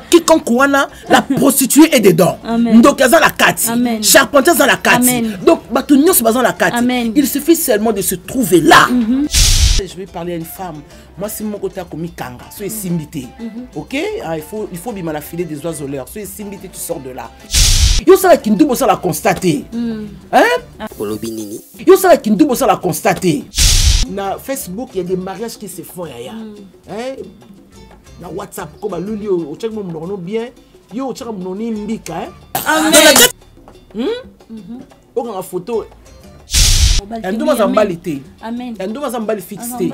quiconque la prostituée est dedans. Donc il y a la carte. Charpentier dans la carte. Donc Batunios dans la carte. Il suffit seulement de se trouver là. Je vais parler à une femme. Moi, c'est mon côté comme Kanga. Soyez simbité. Ok? Il faut bien la filer des oiseaux l'heure. Soyez simbité, tu sors de là. Yo ça la kindoubo ça la constater. Hein? Yo ça la kindoubo ça la constater. Na Facebook, il y a des mariages qui se font yaya. Hein? Na WhatsApp comme luli au check mon nom bien. Yo au check mon nom mbika hein. Amen. On a photo. Un doigt en balité. Amen. Un doigt en balle fixé.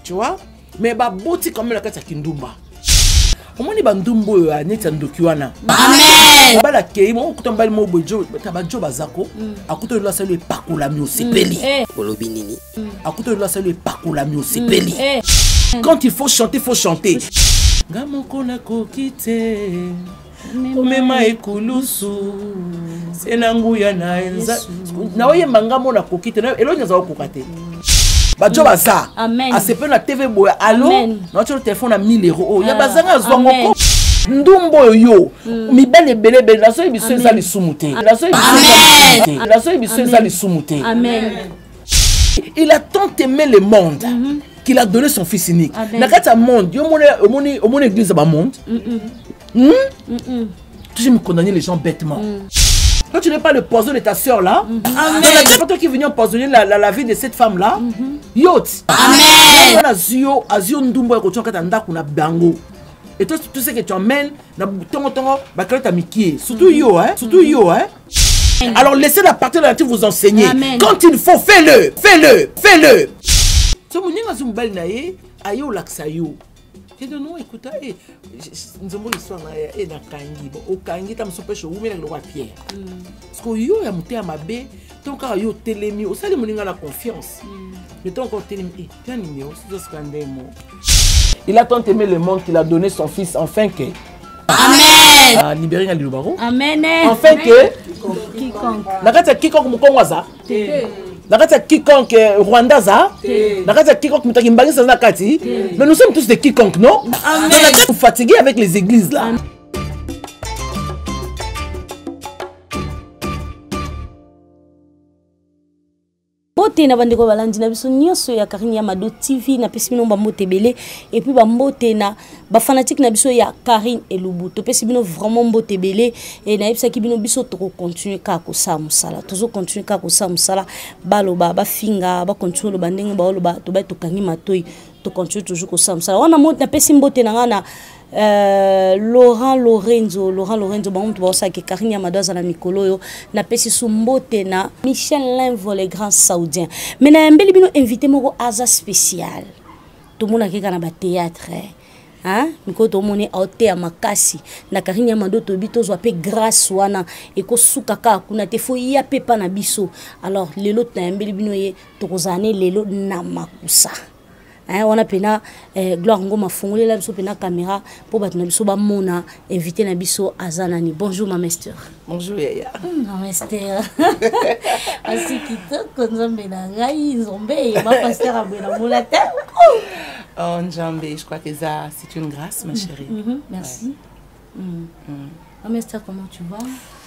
Tu vois? Mais ba boti comme la carte kindumba. Comment ni bandumbo ya netandokiwana. Amen. Bala kei mo kutomba mo bojo tabajo bazako. Akuto la salu pakola mi osepeli. Olobi nini? Akuto la salu pakola mi osepeli. Quand il faut chanter. Gamoko na kokite. Omema ekulusu. Senanguya na enza. Na oye mangamo na kokite. Elo nyaza okokate. Bajo baza. Amen. Asepe na TV boya. Allo. Na tu téléphone à 1000 €. Ya bazanga zwangoko. Ndumbo yo. Mi belle belle la so ibiso eza li sumute. La so ibiso eza li sumute. Amen. Il a tant aimé le monde qu'il a donné son fils unique. Na kata monde, yo mon église ba monde. Tu me condamner les gens bêtement. Quand tu n'es pas le poison de ta soeur là, c'est pas toi qui viens empoisonner la vie de cette femme là. Yot. Amen. Azio ndumbo ko tonka tanda kuna bango. Et toi tout ce que tu emmènes na tongo bakala mikie. Surtout yo hein. Alors laissez la partie relative vous enseigner. Quand il faut fais-le. Ce moninga zumbali na ye ayo laksayo. Je dis non, écoute, nous avons l'histoire et dans Kangi. Au Kangi, tu as un peu chaud, mais le roi Pierre. Parce que yo a monté à ma baie, ton cas yo télémi, au salaire moninga la confiance. Mais ton encore télémi, tu as un numéro, c'est ce scandale. Il a tant aimé le monde qu'il a donné son fils, enfin que. Amen. Libérer à l'Ilubaro. Amen. Enfin que. Quiconque. Nakata quiconque mukongwaza. Nakata quiconque Rwanda za. Nakata quiconque mutakimbagi sa nakati. Mais nous sommes tous des quiconques, non? Amen. Vous fatigués avec les églises là. Bote na bandeko balandi na biso nyonso ya Karine ya Mado TV na pesi bino mbote belé et puis ba mbote na ba fanatique na biso ya Karine Elubu to pesi bino vraiment mbote belé et na yebisa ki bino biso to continuer ka ko sa musala toujours continuer ka ko sa musala baloba ba finga ba continuer lo bandenge ba loba to ba to kangi matoi to continuer toujours ko sa musala wana mbote na pesi mbote na ngana Laurent Lorenzo ba mtu ba osaki Karine ya Mado za na mikolo yo na pesi sumbote na Michel Linvo les grands saoudiens mais na mbeli bino invité moko aza spécial tout monde qui kana ba théâtre hein miko to moni auté ya makasi na Karine ya Mado to bito zo pe grâce wana e ko suka ka kuna te fo ya pepa na biso alors lelo na mbeli bino ye to kozane lelo na makusa. On a pena Gloire Ngoma fongolé la biso pena caméra pour battre na biso ba mona invité na biso azanani. Bonjour ma master. Bonjour Yaya. Ma master. Asi kitoko nzambe na ngai nzombe ma pasteur abena molata. Oh Nzambe, je crois que ça c'est une grâce ma chérie. Merci. Ma master, comment tu vas?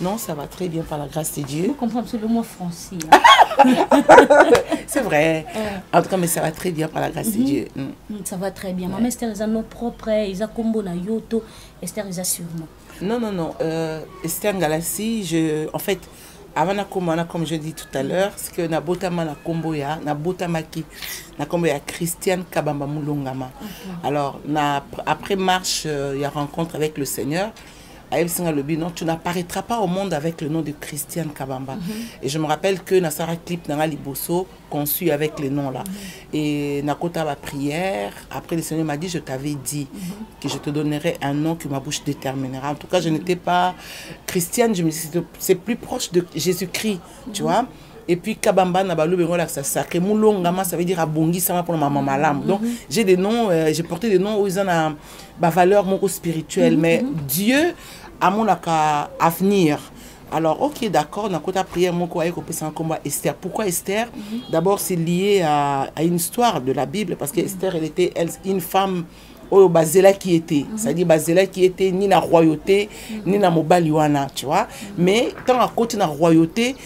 Non, ça va très bien par la grâce de Dieu. Je comprends le mot français. C'est vrai. En tout cas, mais ça va très bien par la grâce de Dieu. Ça va très bien. Ma Esther, ils ont nos propres, ils ont combo na yoto. Esther, ils ont sûrement. Non. Esther Ngalassi, en fait, avant comme je dis tout à l'heure, c'est que na botama na combo ya, na botamaki, na combo ya Christiane Kabamba Mulongama. Alors, après marche, il y a rencontre avec le Seigneur. Non, tu n'apparaîtras pas au monde avec le nom de Christiane Kabamba. Et je me rappelle que Nassara Clip Nanga Liboso conçu avec les noms là. Et Nakota va prière. Après le Seigneur m'a dit, je t'avais dit que je te donnerais un nom que ma bouche déterminera. En tout cas, je n'étais pas chrétienne. Je me dis, c'est plus proche de Jésus-Christ, tu vois. Et puis Kabamba Nabalou Bengola, ça sacré Moulongama, ça veut dire Abongi, ça va pour ma maman l'âme. Donc j'ai des noms, j'ai porté des noms où ils ont ma valeur mon spirituelle. Mais Dieu a mon avenir. Alors ok d'accord, on a côté prière mon quoi un combat Esther. Pourquoi Esther? D'abord c'est lié à une histoire de la Bible parce que Esther elle était une femme oyo bazela qui était, c'est-à-dire bazela qui était ni la royauté ni la mobaliwana, tu vois. Mais tant à côté na royauté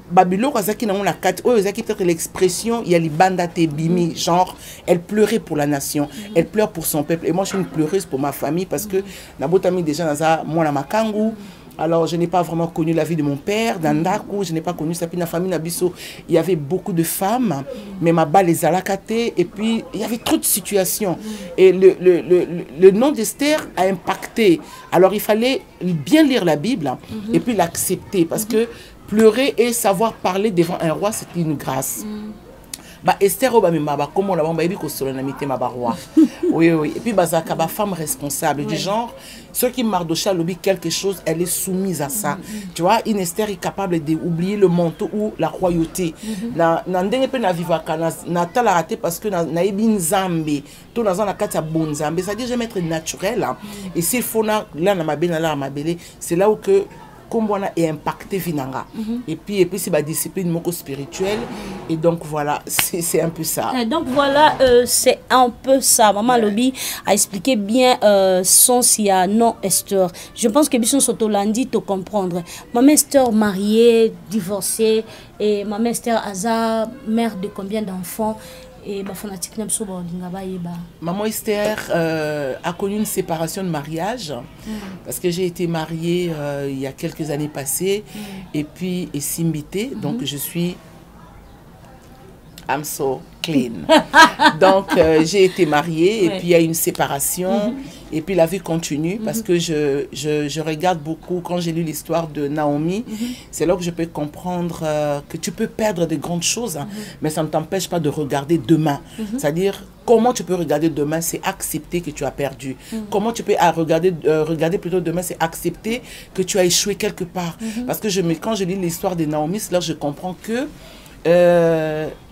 Babylone azaki na la carte oyo azaki peut-être l'expression il y a les banda te bimi genre elle pleurait pour la nation, elle pleure pour son peuple et moi je suis une pleureuse pour ma famille parce que na botami déjà naza mwana makangu. Alors, je n'ai pas vraiment connu la vie de mon père, d'Andakou, je n'ai pas connu sa famille Nabiso. Il y avait beaucoup de femmes, mais ma balle les alakaté, et puis il y avait trop de situations. Et le nom d'Esther a impacté. Alors, il fallait bien lire la Bible et puis l'accepter, parce que pleurer et savoir parler devant un roi, c'était une grâce. Esther comment on a dit que solennité ma roi. Oui oui et puis bazaka ba femme responsable du genre ceux qui Mardocha lobby quelque chose elle est soumise à ça. Tu vois une Esther est capable d'oublier le manteau ou la royauté. Na ndenge pe na vivaka na tala raté parce que na ebi nzambe to na na kati ya bonzambe c'est à dire je être naturel et s'il faut là na mabena là mabele c'est là où que comme on a impacté Vinanga. Et puis c'est ma discipline moko spirituelle. Et donc voilà, c'est un peu ça. Et donc voilà, c'est un peu ça. Maman Lobby a expliqué bien son s'il non Esther. Je pense que Bisson Sotolandi te comprendre. Maman Esther mariée, divorcée, et maman Esther Aza, mère de combien d'enfants? Et Maman Esther a connu une séparation de mariage parce que j'ai été mariée il y a quelques années passées et puis Simbité, donc je suis I'm so clean. Donc j'ai été mariée et puis il y a une séparation et puis la vie continue parce que je regarde beaucoup quand j'ai lu l'histoire de Naomi, c'est là que je peux comprendre que tu peux perdre de grandes choses mais ça ne t'empêche pas de regarder demain. C'est-à-dire comment tu peux regarder demain, c'est accepter que tu as perdu. Comment tu peux regarder plutôt demain, c'est accepter que tu as échoué quelque part. Parce que quand je lis l'histoire de Naomi, c'est là que je comprends que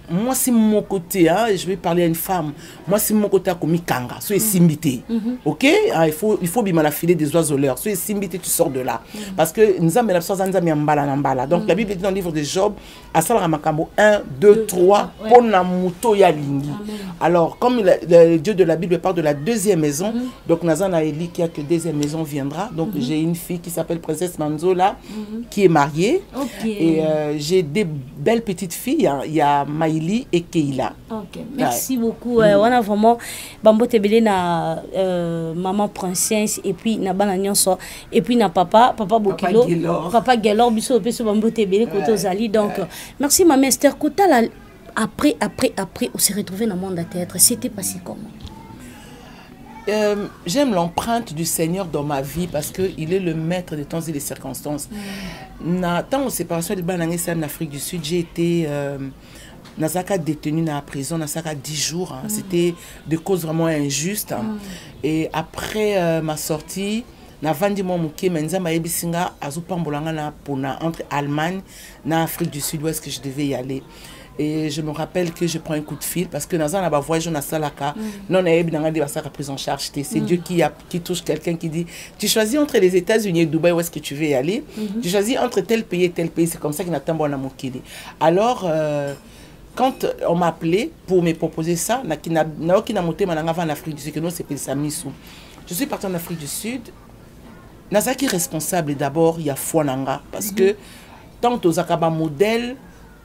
moi c'est mon côté hein, je vais parler à une femme moi c'est mon côté comme Mikanga soyez simbité ok ah, il faut bien la filer des oiseaux leur soyez simbité tu sors de là parce que nous avons la chose mbala donc la Bible dit dans le livre de Job à Salara Makambo 1 2 3 pour na muto ya lingi. Alors comme le Dieu de la Bible parle de la deuxième maison donc Nazana Eli qui a que deuxième maison viendra donc j'ai une fille qui s'appelle Princesse Manzola qui est mariée et j'ai des belles petites filles hein. Il y a Maïli et Keila. Ok, merci beaucoup. On a vraiment Bambo Tebele na maman princesse et puis na bana nyonso et puis na papa Bokilo, papa Gelor biso peso Bambo Tebele koto zali donc merci maman Esther kota la après on s'est retrouvé dans le monde de théâtre. C'était passé comment? J'aime l'empreinte du Seigneur dans ma vie parce qu'il est le maître des temps et des circonstances. Tant en séparation de Banangé en Afrique du Sud, j'ai été Nazaka détenu dans la prison, Nazaka 10 jours. Hein. C'était de causes vraiment injustes. Hein. Et après ma sortie, Navandi Momuke, Menzama Ebisinga, Azupambolanga na Pona, entre Allemagne et Afrique du Sud-Ouest que je devais y aller. Et je me rappelle que je prends un coup de fil parce que dans un voyage on a salaka non a prise en charge c'est Dieu qui touche quelqu'un qui dit tu choisis entre les États-Unis et Dubaï où est-ce que tu veux y aller tu choisis entre tel pays et tel pays c'est comme ça qu'il n'a pas bon amokili. Alors quand on m'a appelé pour me proposer ça en Afrique du Sud que non c'est Samisu je suis parti en Afrique du Sud Nazaki responsable d'abord il y a Fouananga parce que tant aux akaba modèle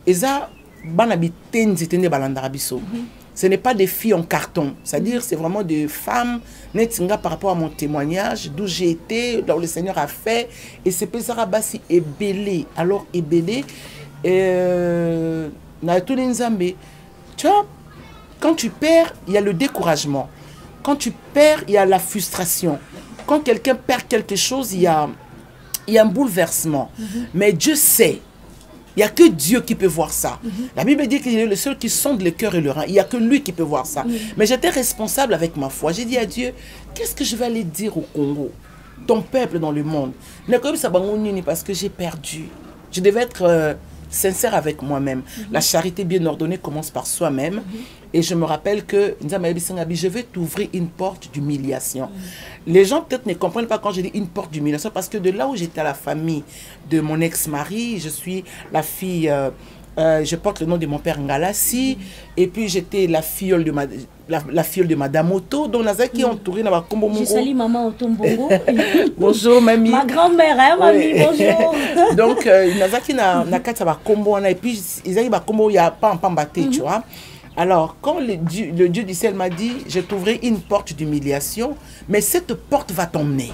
eza ce n'est pas des filles en carton, c'est-à-dire c'est vraiment des femmes par rapport à mon témoignage, d'où j'ai été, là où le Seigneur a fait, et c'est pour ça Bassi est belé. Alors est belé, tu vois, quand tu perds, il y a le découragement. Quand tu perds, il y a la frustration. Quand quelqu'un perd quelque chose, il y a un bouleversement. Mais Dieu sait. Il n'y a que Dieu qui peut voir ça. La Bible dit qu'il est le seul qui sonde le cœur et le rein. Il n'y a que lui qui peut voir ça. Mais j'étais responsable avec ma foi. J'ai dit à Dieu, qu'est-ce que je vais aller dire au Congo, ton peuple dans le monde? Parce que j'ai perdu. Je devais être sincère avec moi-même. La charité bien ordonnée commence par soi-même. Et je me rappelle que je vais t'ouvrir une porte d'humiliation. Les gens peut-être ne comprennent pas quand je dis une porte d'humiliation parce que de là où j'étais à la famille de mon ex-mari, je suis la fille je porte le nom de mon père Ngalassi. Et puis j'étais la filleule de Madame Otto. Donc Nazaki entouré dans ma combo mongo. Je salue maman Otto Mbongo. Bonjour mamie. Ma grand-mère, hein, mamie, bonjour. Donc Nazaki na kata ba combo et puis ils arrivent à combo il y a pas en pambaté, tu vois. Alors quand le Dieu du ciel m'a dit, je t'ouvrirai une porte d'humiliation, mais cette porte va t'emmener.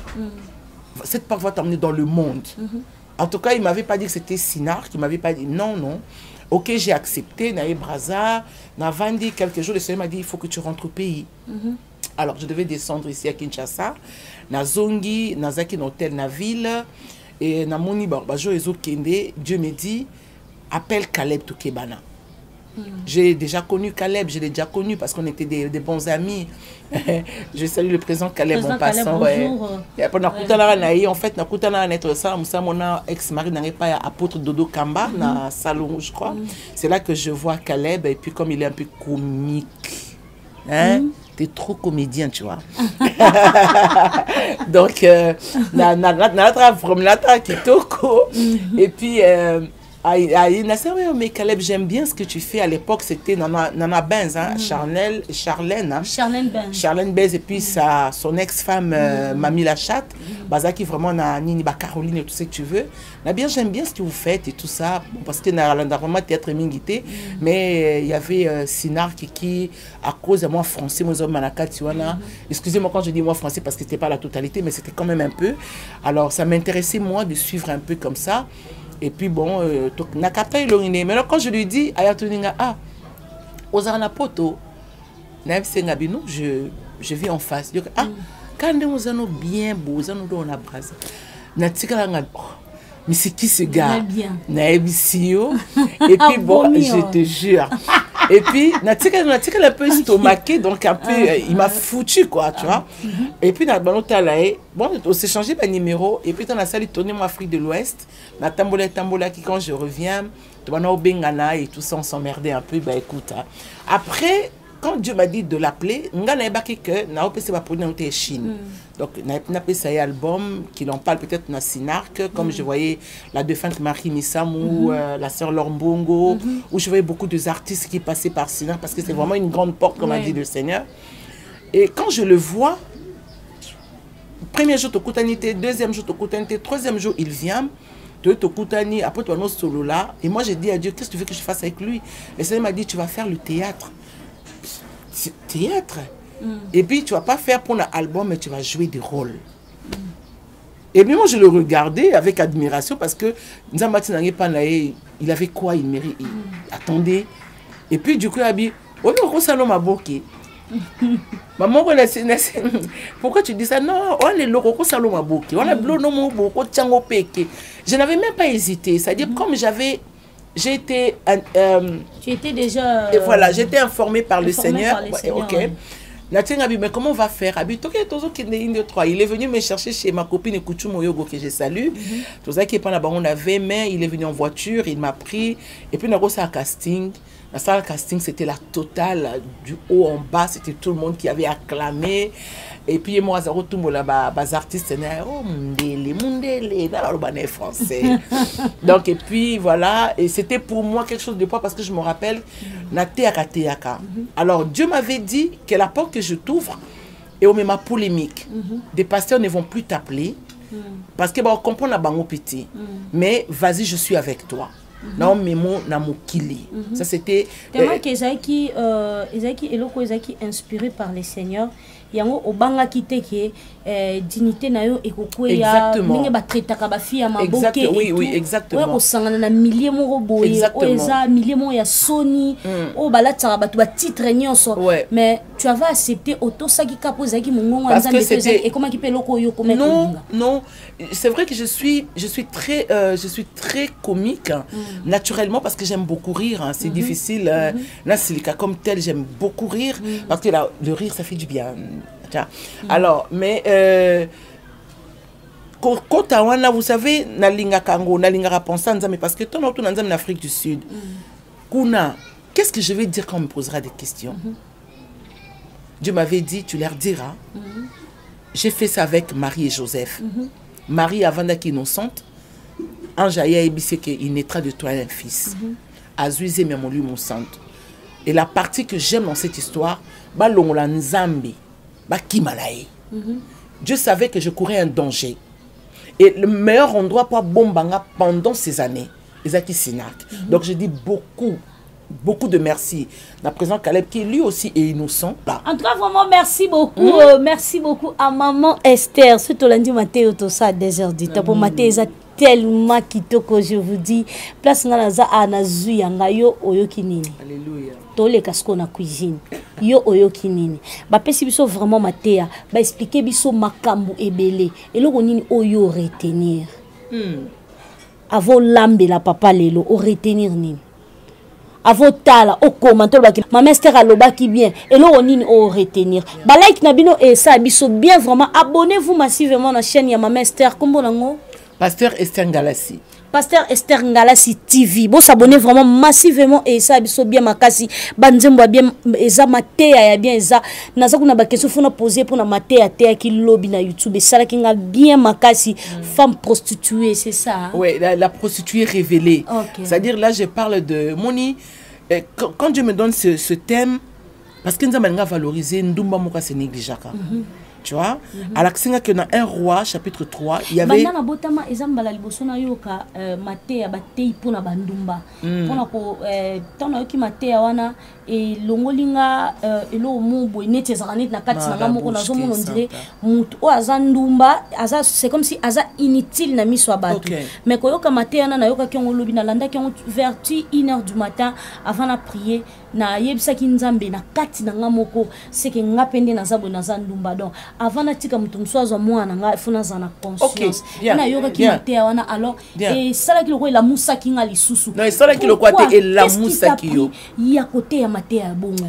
Cette porte va t'emmener dans le monde. En tout cas, il ne m'avait pas dit que c'était Sinar, il ne m'avait pas dit non, non. Ok, j'ai accepté, Naïe Braza, Navandi, quelques jours, le Seigneur m'a dit, il faut que tu rentres au pays. Alors, je devais descendre ici à Kinshasa, Nazongi, Nazaki, hôtel, na ville, et Namoni Barbajo, Ezo Kende, Dieu me dit, appelle Caleb Toukebana. J'ai déjà connu Caleb, je l'ai déjà connu parce qu'on était des bons amis. Je salue le président Caleb en passant. En fait, mon ex-mari n'arrive pas à apôtre Dodo Kamba, dans salon, je crois. C'est là que je vois Caleb, et puis comme il est un peu comique, hein, t'es trop comédien, tu vois. Donc, et puis, mais Caleb, j'aime bien ce que tu fais. À l'époque, c'était Nana Benz, hein, Charlène. Hein. Charlène Benz, et puis son ex-femme, Mamie Lachatte. Bazaki, vraiment, Nini, Caroline et tout ce que tu veux. J'aime bien ce que vous faites et tout ça. Bon, parce que vraiment théâtre mingité. Mais il y avait Sinar qui, à cause de moi français, moi, excusez-moi quand je dis moi français parce que c'était pas la totalité, mais c'était quand même un peu. Alors, ça m'intéressait, moi, de suivre un peu comme ça. Et puis bon, mais alors quand je lui dis, Ozarana Poto, je vis en face. Quand nous allons bien beau, nous allons dans la brasse. Mais c'est qui ce gars? Et puis bon, je te jure. Et puis, Natika un peu estomaqué, donc un peu, il m'a foutu, quoi, tu vois. Et puis, bon, on s'est changé de numéro, et puis, dans la salle, il tournait moi Afrique de l'Ouest, na Tambola, qui quand je reviens, au Bengana et tout ça, on s'emmerdait un peu, bah écoute. Hein. Après, quand Dieu m'a dit de l'appeler, on a dit que na opé va produire en Chine. Donc na appelé ça album qu'il en parle peut-être na Sinark, comme je voyais la défunte Marie Missamou, la sœur Lorbongo, où je voyais beaucoup d'artistes qui passaient par Sinark parce que c'est vraiment une grande porte comme a dit le Seigneur. Et quand je le vois, premier jour Tokutanité, deuxième jour Tokutanité, troisième jour il vient. Tokutani, après toi nos solo là, et moi j'ai dit à Dieu, qu'est-ce que tu veux que je fasse avec lui? Le Seigneur m'a dit, tu vas faire le théâtre. Théâtre. Et puis tu vas pas faire pour un album, mais tu vas jouer des rôles. Et puis moi je le regardais avec admiration parce que Nzambati il avait quoi, il mérite. Attendez. Et puis du coup il a dit, maman, pourquoi tu dis ça? Non, on est loko saloma boki, on est blono boko tchango peke. Je n'avais même pas hésité, c'est-à-dire comme j'ai été tu étais déjà et voilà, j'étais informée par le Seigneur. OK. Mais comment on va faire? Il est venu me chercher chez ma copine Kuchumo Yogo que je salue. Tout ça qui est pas là-bas, on avait main, il est venu en voiture, il m'a pris et puis on a reçu un casting. La salle casting, c'était la totale, du haut en bas, c'était tout le monde qui avait acclamé. Et puis moi, Zaro Tumbola, les artistes, oh, Mundele, dans le français. Donc, et puis voilà, et c'était pour moi quelque chose de poids parce que je me rappelle, Nateaka. Alors, Dieu m'avait dit que la porte que je t'ouvre, et on met ma polémique. Des pasteurs ne vont plus t'appeler parce que on comprend la bango petit. Mais vas-y, je suis avec toi. Non, mais mon namokili. Ça c'était. Tellement qu'Ezaki eloko Ezaki inspiré par le Seigneur. Yango obanga kiteke dignité na yo ekokwe ya mingi ba traitaka ba fille ya maboke. Oui, exactement. Ouais, osangana na millier moko boye, oeza millier mo ya Sony, o balataka batu ba titre nyonso. Mais tu avais accepté auto saki kapo Ezaki mongongo nzambe et comment qui peut loko yo comme non, c'est vrai que je suis très comique naturellement parce que j'aime beaucoup rire, hein. C'est difficile Nasilika comme tel, j'aime beaucoup rire parce que le rire ça fait du bien. Alors, mais vous savez, nalinga kango, nalinga penser mais parce que ton auto en Afrique du Sud. Kuna, qu'est-ce que je vais dire quand on me posera des questions? Dieu m'avait dit, tu leur diras. J'ai fait ça avec Marie et Joseph. Marie, avant d'être innocente, Ange Aya Ebissé qu'il naîtra de toi un fils. azuize mais mon lui mon santo. Et la partie que j'aime dans cette histoire, ba longola nzambe, ba kimalae. Dieu savait que je courais un danger. Et le meilleur endroit pour bombanga pendant ces années, Isaac Sinak. Donc je dis beaucoup de merci. La président Caleb qui lui aussi est innocent. Là. En tout cas, vraiment, merci beaucoup. Merci beaucoup à maman Esther. C'est au lundi matin, tout ça, 2h du temps. Pour matin, ça tellement kitoko, je vous dis. Place nganaza anazu yanga yo oyo kinini. Alléluia. Tole kasko na cuisine. Yo oyo kinini. Ba pesi biso vraiment matea. Ba expliquer biso makambu ebele. Et lo nini oyo retenir. Avant lambe la papa lelo o retenir nini. Avant tala au commentaire ma master aloba qui bien et là on o retenir ba like na bino et ça biso bien vraiment abonnez-vous massivement à la chaîne ya ma master kombo nango Pasteur Esther Ngalassi. Pasteur Esther Ngalassi TV. Bon s'abonner vraiment massivement et ça biso bien makasi banzembo bien eza matea ya bien eza naza kuna ba question fona poser pour na matea te ki lobby na YouTube et ça qui nga bien makasi femme prostituée c'est ça hein? Ouais, la prostituée révélée. Okay. C'est-à-dire là je parle de Moni quand Dieu me donne ce thème parce que nous avons valorisé ndumba moka c'est négligeable. Tu vois, à l'accent que dans un roi chapitre 3, il y avait bandana botama ezambala liboso na yoka matea batei pona bandumba pona ko tana yoki matea wana et longolinga elo mubo inete zaranit na kati na moko na zomo on dirait mutu o azandumba aza c'est comme si aza inutile na miso abatu mais ko yoka matea na yoka kyongo lobi na landa kyongo vertu 1h du matin avant la prier na yebisa kinzambe na kati na ngamoko c'est que ngapende na zabo na zandumba donc avant na tika mutu mswazo mwana nga funa za na conscience na yoka ki matea wana alors et sala ki loko la musa ki nga lisusu non sala ki loko te et la musa ki yo ya côté ya matea bongo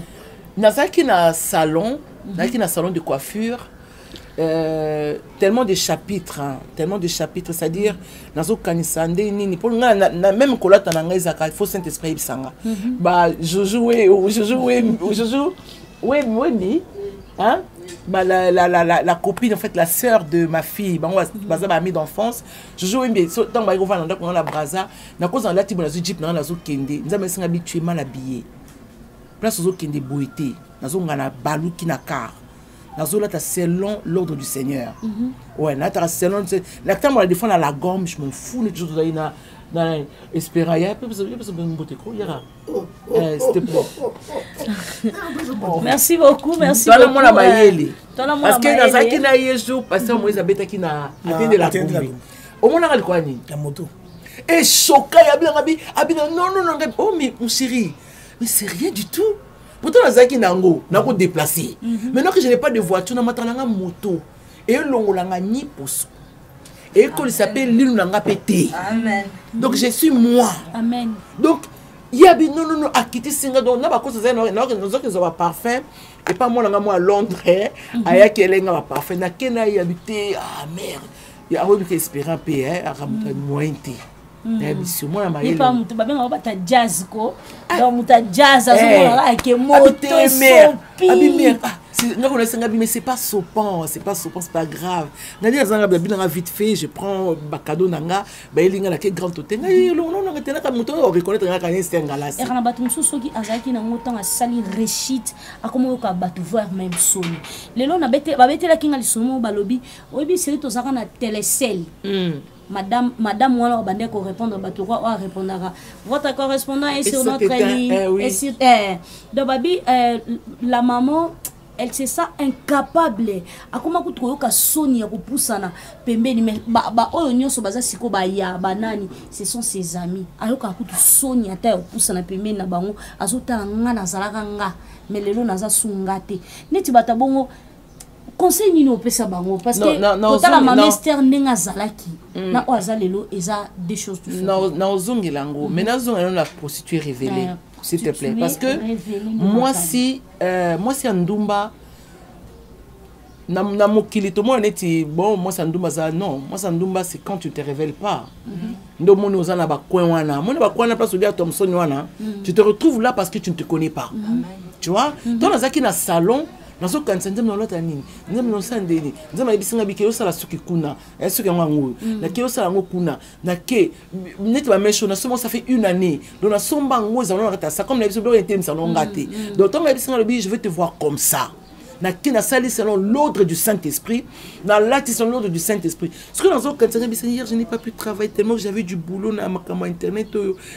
nazaki na salon nazaki na salon de coiffure tellement de chapitres c'est-à-dire nazo kanisa nde nini pour nga na même kolata na ngai zaka il faut Saint-Esprit bisanga ba je joue hein bah la copine en fait la sœur de ma fille bah baza ba amie d'enfance je joue bien tant ba rovana ndako na la braza na cause en la tibo na zo jeep na zo kende nzambe singa habitué mal habillé place zo kende boité na zo ngana baluki na car na zo là selon l'ordre du Seigneur ouais na ta selon la temps moi la défendre à la gomme je m'en fous ne toujours dans dans espéraya peut me botter quoi ira s'il te plaît merci beaucoup merci beaucoup moi la bayeli parce que dans ça qui na yesu pasteur Moïse abeta qui na atteindre la bombe au moins na quoi ni la moto et choqué abina non oh mais mon chéri mais c'est rien du tout pourtant na zaki nango na ko déplacer maintenant que je n'ai pas de voiture na matanga moto et longolanga ni poso et qu'il s'appelle l'île nanga pété. Amen. Donc je suis moi. Amen. Donc il y a non à quitter singa donc na ba ko ça nous autres va parfum et pas moi nanga moi à Londres aya kelenga ba parfum na kena y habiter ah merde il y a envie que espérant payer à ramuta mointe. Na biso moi na maïle. Il pas mutu ba benga ba ta jazz ko. Donc muta jazz azo la ke moto sopi. Abimir. Mais c'est pas sopant, c'est pas grave. Nani azanga bien vite fait, je prends bakado nanga, ba elinga la ke grand hôtel. Non tena ka muto o reconnaître nga kani Esther Ngalassi. Era na batu mususu ki azaki na ngoto nga sali rechit akomo ka batu voir même soni. Lelo na bete ba bete la kinga lisomo balobi, obi série to zaka na télécell. Madame Wala Bande ko répondre bato ko répondra. Votre correspondant est sur notre ligne. Et sur donc babi la maman elle se sent incapable akoma kutoyoka soni ya kupusana pembeni mais ba oyo nyonso baza siko ba ya banani ce sont ses amis ayoka kutu soni ata ya kupusana pembeni na bango azota nga na zalaka nga mais lelo naza sungate neti bata bongo conseil nini opesa bango parce que kotala mama Esther ndenga zalaki na oaza lelo eza des choses différentes na ozongelango mais na zonga la prostituée révélée s'il te plaît parce que moi si Ndumba na mokili to mo neti bon moi Ndumba ça non moi Ndumba c'est quand tu te révèles pas ndo moni ozana ba coin wana moni ba coin na place olia Thomson wana tu te retrouves là parce que tu ne te connais pas tu vois dans azaki na salon nazo kanisa nzambe lolota nini nzambe losandeni nzambe abisinga bikeyo sala suki kuna suki ngwangu na keyo sala ngo kuna na ke neti ba mesho na somo ça fait une année donc na somba ngo za na kata ça comme na biso do ente msalon ngate donc tant abisinga lobi je vais te voir comme ça na qui na sali selon l'ordre du Saint-Esprit na l'acte selon l'ordre du Saint-Esprit ce que dans quand hier je n'ai pas pu travailler tellement que j'avais du boulot na makama internet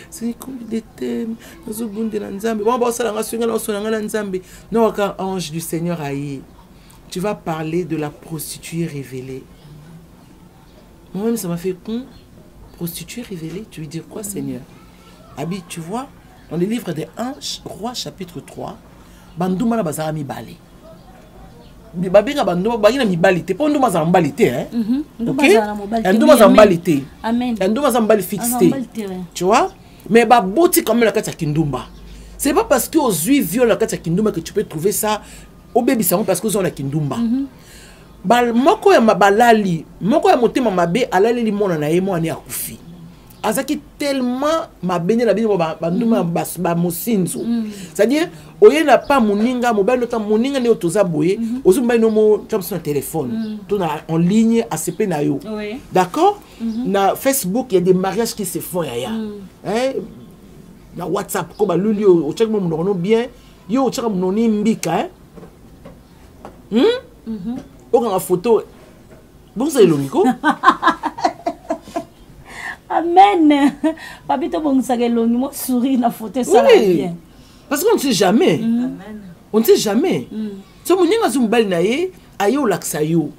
c'est comme des thèmes nazo bunde na nzambe bon ba sala nga swinga na sonanga na nzambe non quand ange du Seigneur aïe tu vas parler de la prostituée révélée moi-même ça m'a fait con prostituée révélée tu veux dire quoi Seigneur Abi tu vois dans les livres des Anges Roi chapitre 3 banduma na bazara mi balé babinga bando bagina mibalite po nduma za mbalite OK nduma za mbalite amen nduma za mbali fixé tu vois mais baboti comme la kati ya kindumba c'est pas parce que aux juifs violent la kati ya kindumba que tu peux trouver ça au bébé ça parce que ils ont la kindumba bal moko ya mabalali moko ya motema mabe alali limona na yemo ani akufi azaki tellement mabene la bino banduma ba mosinzo c'est-à-dire oye na pas moninga mobile nota moninga ne otoza boye ozumba no mo comme sur téléphone tout en ligne ACP na yo d'accord na Facebook il y a des mariages qui se font ya hein na WhatsApp ko ba luli o check mo no bien yo o check mo no mbika o ka photo bon c'est longiko Amen. Papito bon ça gelongi mo souris na photo ça bien. Parce qu'on ne sait jamais. Amen. On ne sait jamais. So moninga zumbali na ye ayo laksayo.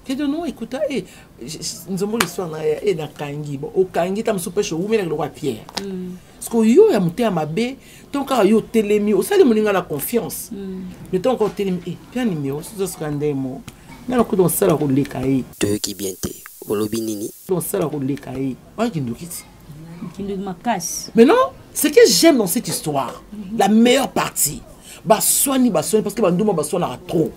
Que de non écoute nous avons l'histoire na kangi bon o kangi tam super show mais le roi Pierre. Parce que yo ya muté mabe ton ka yo telemi o sali moninga na confiance. Mais ton ko telemi bien numéro so scandemo. Na ko don sala ko lekai. De qui bien té. Mais non, ce que j'aime dans cette histoire, la meilleure partie, baswani parce que banduma baswani a trop.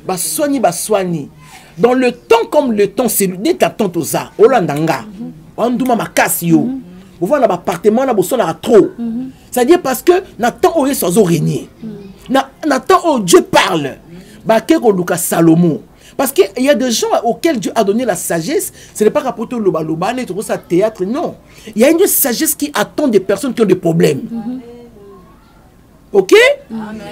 Baswani. Dans le temps comme le temps, c'est dès ta tante oza, Olandanga, banduma makasi yo. Vous voyez dans l'appartement na baswani a trop. C'est-à-dire parce que na temps où ils sont régner. Na temps où Dieu parle, bakeko luka Salomon. Parce qu'il y a des gens auxquels Dieu a donné la sagesse. Ce n'est pas rapporté au loba-loba, tout ça théâtre, non. Il y a une sagesse qui attend des personnes qui ont des problèmes. Ok?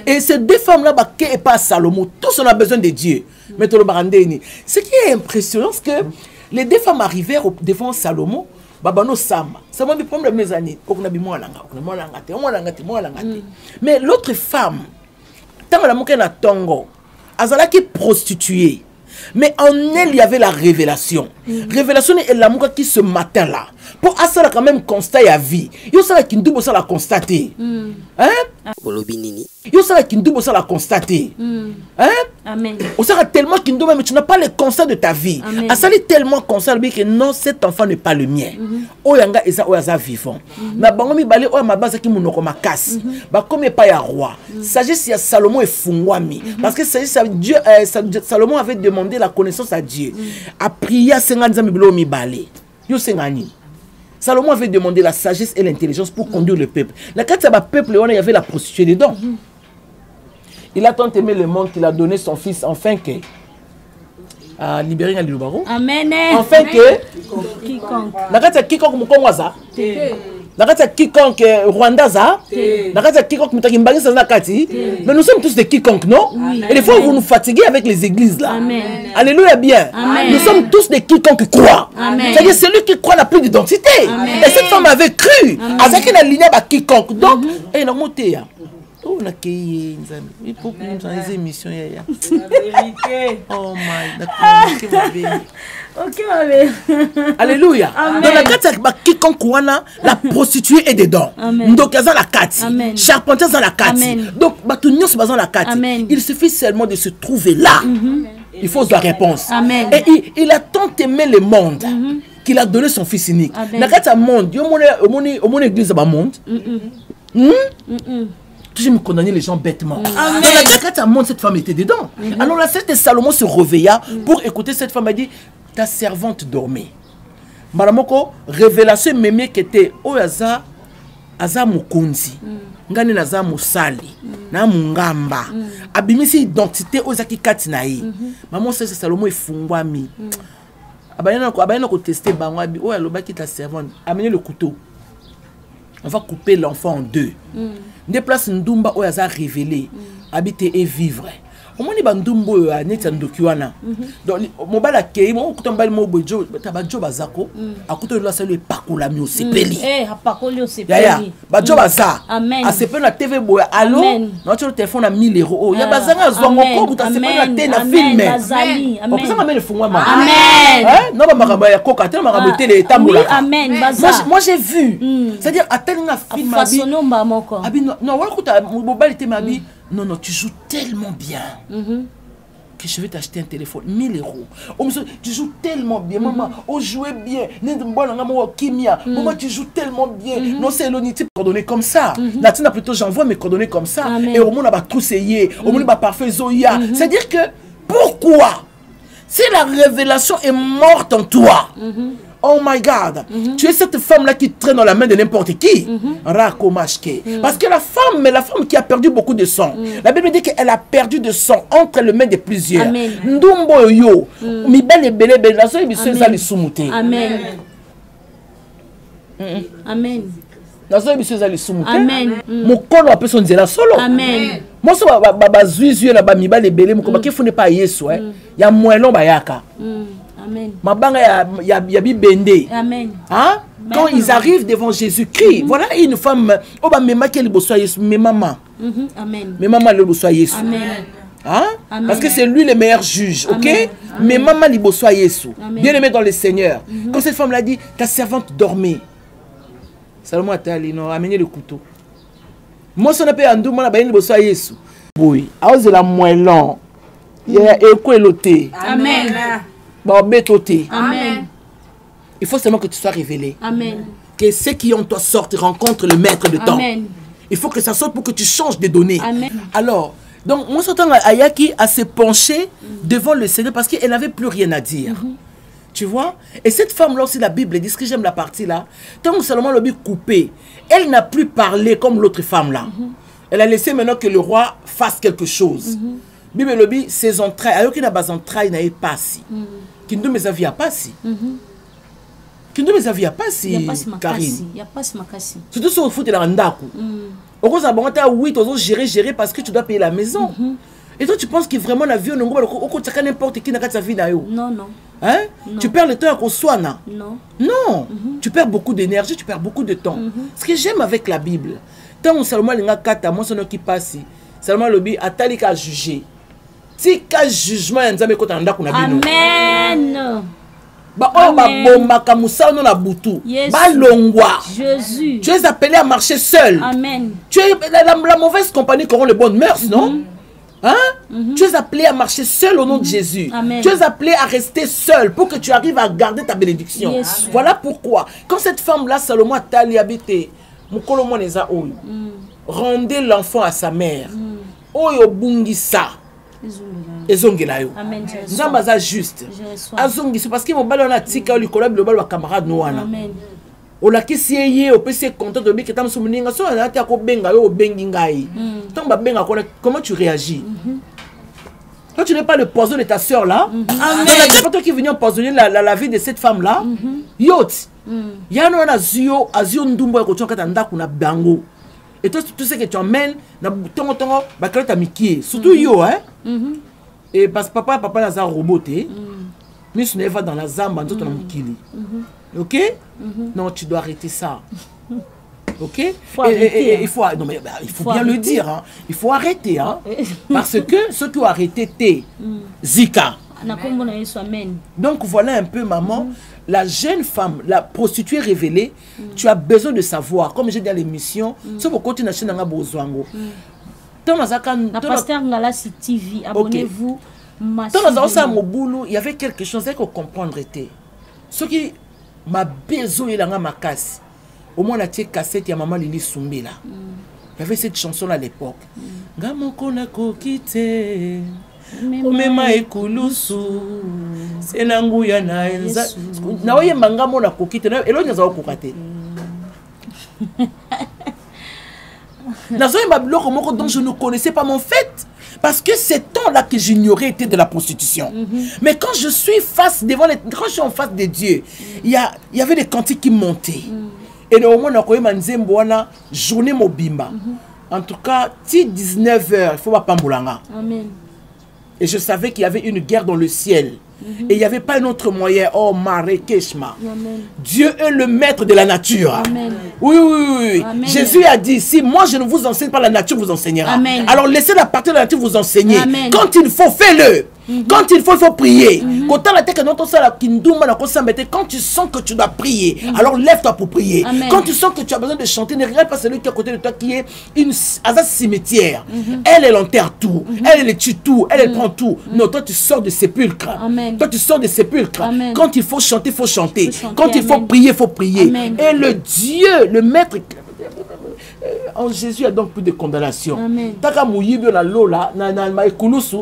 Et ces deux femmes-là, Baké et pas Salomon, tous on a besoin de Dieu. Mais ce qui est impressionnant, c'est que les deux femmes arrivèrent devant Salomon. Babano Sama. Ça m'a dit problème mes années. Mais l'autre femme, tant la mouke na tongo, azala qui prostituée. Mais en elle, il y avait la révélation. Révélation est l'amour qui ce matin-là. Pour ça, quand même, constat à vie. Il y a qui nous ça la constater. Hein? Il y a qui nous ça la constater. Hein? Amen. On sera tellement qui nous mais tu n'as pas le constat de ta vie. À ça, est tellement constat que non, cet enfant n'est pas le mien. Oyanga et ça, oyaza vivant. Na bangomi balé oya mabaza ki munoko makasi. Ba comme pas ya roi. Sagesse ya Salomon et fungwami. Parce que Dieu, Salomon avait demandé la connaissance à Dieu. A prié à 50 ans bilo mi balé. Yo sengani. Salomon avait demandé la sagesse et l'intelligence pour conduire le peuple. La carte de peuple, il y avait la prostituée dedans. Il a tant aimé le monde qu'il a donné son fils, enfin que... à libérer un Lubaro. Amen. Enfin que... Quiconque. La carte de quiconque Mukonwaza. La carte de quiconque Rwandaza. La carte de quiconque Mutakimbagi Sanakati. Mais nous sommes tous des quiconques, non? Et des fois, vous nous fatiguez avec les églises là. Amen. Alléluia bien. Amen. Nous sommes tous des quiconques qui croient. C'est-à-dire celui qui croit n'a plus d'identité. Et cette femme avait cru. Avec une lignée à quiconque. Donc, et non, monté. On a créé il faut que nous ayons des émissions. Oh my God. Ok, ma belle. Alléluia. Dans la carte, quiconque la prostituée est dedans. Donc, il y a la carte. Charpentier dans la carte. Donc, dans la carte. Il suffit seulement de se trouver là. Il faut la réponse. Et il a tant aimé le monde qu'il a donné son fils unique. Dans la carte, monde, il y a mon église à monde. Je me condamnais les gens bêtement. Dans la carte, monde, cette femme était dedans. Alors la fête de Salomon se réveilla pour écouter cette femme. Elle dit, ta servante dormait. Maramoko, révélation mémé qui était Oyaza, aza mokonzi ngani naza mosali na mungamba abimisi identité ozaki kati na ye maman c'est Salomo efungwami abayana ko tester bango abi o alobaki ta servante amener le couteau on va couper l'enfant en deux déplace ndumba o aza révélé habiter et vivre omoni bandumbo ya neti ndokiwana donc mobala kei mo kutombali mo bojo tabajo bazako akuto la salu epakola mi osepeli apakoli osepeli ya bajo baza asepeli na TV boya allo notre téléphone à 1000 euros ya bazanga zwango ko buta sepeli na te na film bazali amen opesa mele fungwa ma amen non ba makaba ya koka tellement makaba tele tambola amen baza moi j'ai vu c'est à dire atteindre un film abi façonnomba moko abi non wala kuta mobali te mabi non, non, tu joues tellement bien que je vais t'acheter un téléphone. 1000 euros. Oh, monsieur, tu joues tellement bien, maman. Oh, jouez bien. Maman, tu joues tellement bien. Non, c'est l'unité coordonnées comme ça. Natina, plutôt, j'envoie mes coordonnées comme ça. Et au monde, on va tout essayer. Au monde, on va parfait Zoya. C'est-à-dire que, pourquoi? Si la révélation est morte en toi, oh my God, tu es cette femme-là qui traîne dans la main de n'importe qui. Parce que la femme qui a perdu beaucoup de sang, la Bible dit qu'elle a perdu de sang entre les mains de plusieurs. Ndumbo yo, mi belle belle la so biso ezali sumute. Amen. Amen. La so biso ezali sumute. Amen. Mokolo ape son nzela solo. Amen. Moi so ba zuizu na ba mi belle belle moko ki fune pa Yesu ya moelon bayaka. Amen. Mabanga ya bibende. Amen. Hein? Quand ils arrivent devant Jésus-Christ, voilà une femme, oh bah mema qu'elle bosse Jésus, mes maman. Amen. Mes maman le bosse Jésus. Amen. Hein? Amen. Parce que c'est lui le meilleur juge, ok? Mes maman li bosse Jésus. Bien aimé dans le Seigneur. Quand cette femme l'a dit, ta servante dormait. Salomo atali non, amenez le couteau. Moi son appel andou moi na ba ni bosse Jésus. Oui, à cause de la moellon. Il y a écoeloté. Amen. Amen. Il faut seulement que tu sois révélé. Amen. Que ceux qui ont toi sortent rencontrent le maître de temps. Amen. Il faut que ça sorte pour que tu changes de données. Amen. Alors, donc moi j'entends Ayaki à se pencher devant le Seigneur parce qu'elle n'avait plus rien à dire. Tu vois? Et cette femme-là aussi, la Bible dit, ce que j'aime la partie là, tant que Salomon l'a coupé, elle n'a plus parlé comme l'autre femme là. Elle a laissé maintenant que le roi fasse quelque chose. Bible le dit, ses entrailles, alors qu'il n'a pas entrailles, n'a pas si. Qui ne me savait pas si. Qui ne me savait pas si. Karine. Il n'y a pas si makasi. Surtout si on fout de la randaku. Au cause de oui, tu dois gérer parce que tu dois payer la maison. Et toi, tu penses que vraiment la vie, on a n'importe qui n'a pas sa vie d'ailleurs. Non, non. Hein? Non. Tu perds le temps à qu'on soit là. Non. Non. Tu perds beaucoup d'énergie, tu perds beaucoup de temps. Ce que j'aime avec la Bible, tant que Salomon a 4 mois, qui passe, Salomon lobby a tali qu'à juger. Si quel jugement y a un côté en Amen. Jésus. Tu es appelé à marcher seul. Amen. Tu es la mauvaise compagnie qui auront les bonnes mœurs, non? Hein? Tu es appelé à marcher seul au nom de Jésus. Amen. Tu es appelé à rester seul pour que tu arrives à garder ta bénédiction. Yes. Voilà pourquoi. Quand cette femme-là, Salomon a tali habité, rendez l'enfant à sa mère. Oyo bungisa. Ezongela yo. Amen. Nzamba za juste. Azongisa parce que mon ballon a tika li collab le ballon camarade noana. Amen. Ola kisi ye o pese content de biki tam sumuninga so na ta ko benga yo bengi ngai. Tant ba benga comment tu réagis? Quand tu n'es pas le poison de ta sœur là, c'est pas toi qui viens empoisonner la vie de cette femme là. Yot. Yano na azio ndumbo ko tonka tanda kuna bango. Et toi, tout ce que tu emmènes, tongo ta miki, surtout yo, hein. Et parce que papa n'a un robot, mais ce n'est pas dans la zamba, nous sommes kili. Ok? Non, tu dois arrêter ça. Ok? Il faut bien le dire, hein. Il faut arrêter, hein. Parce que ceux qui ont arrêté, t'es Zika. Donc voilà un peu, maman. La jeune femme, la prostituée révélée, tu as besoin de savoir, comme j'ai dit à l'émission, ce que tu as besoin. Pasteur Ngalasi TV, abonnez-vous. Il y avait quelque chose qu'il faut comprendre. Ce qui m'a besoin de ma casse, au moins la cassette, il y a maman Lili Soumbela. Il y avait cette chanson à l'époque. Gamokona kokite. Omema ekulusu senanguya na enza na oye mangamo na kokite na elo nyaza okukate dont je ne connaissais pas mon fait. Parce que ces temps-là que j'ignorais étaient de la prostitution. Mais quand je suis quand je suis en face de Dieu, il y avait des cantiques qui montaient. Et au moins, on a une journée mobimba. En tout cas, si 19h, il faut pas pamboulanga. Amen. Et je savais qu'il y avait une guerre dans le ciel. Et il n'y avait pas un autre moyen. Oh, Marekeshma. Dieu est le maître de la nature. Amen. Oui, oui, oui. Amen. Jésus a dit, si moi je ne vous enseigne pas, la nature vous enseignera. Amen. Alors laissez la partie de la nature vous enseigner. Amen. Quand il faut, fais-le. Quand il faut prier. Quand tu sens que tu dois prier, alors lève-toi pour prier. Amen. Quand tu sens que tu as besoin de chanter, ne regarde pas celui qui est à côté de toi qui est un cimetière. Elle enterre tout. Elle tue tout. Elle prend tout. Non, toi tu sors de sépulcre. Amen. Toi tu sors de sépulcre. Amen. Quand il faut chanter, il faut chanter. Quand il Amen. faut prier, il faut prier. Amen. Et le Dieu, le maître... En Jésus, il y a donc plus de condamnation. Amen. Taka mouyibi na lola, na maïkoulousu,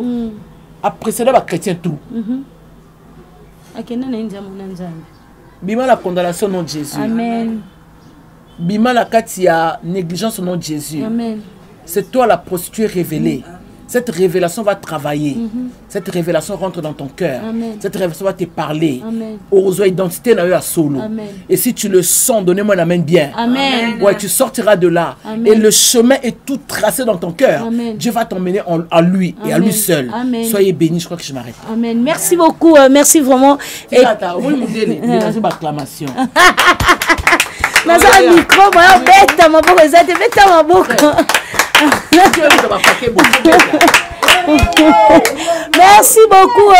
après cela, va chrétien tout. Bima la condamnation au nom de Jésus. Amen. Bima la katia négligence au nom de Jésus. Amen. C'est toi la prostituée révélée. Cette révélation va travailler. Cette révélation rentre dans ton cœur. Amen. Cette révélation va te parler. Amen. Aux identités à solo. Amen. Et si tu le sens, donnez-moi un amen bien. Amen. Ouais, tu sortiras de là. Amen. Et le chemin est tout tracé dans ton cœur. Amen. Dieu va t'emmener à lui et à lui seul. Amen. Soyez bénis, je crois que je m'arrête. Amen. Merci beaucoup. Merci vraiment. Et acclamation. Naza micro, moi, bête, ma boque, ça te bête, ma boque. Merci beaucoup.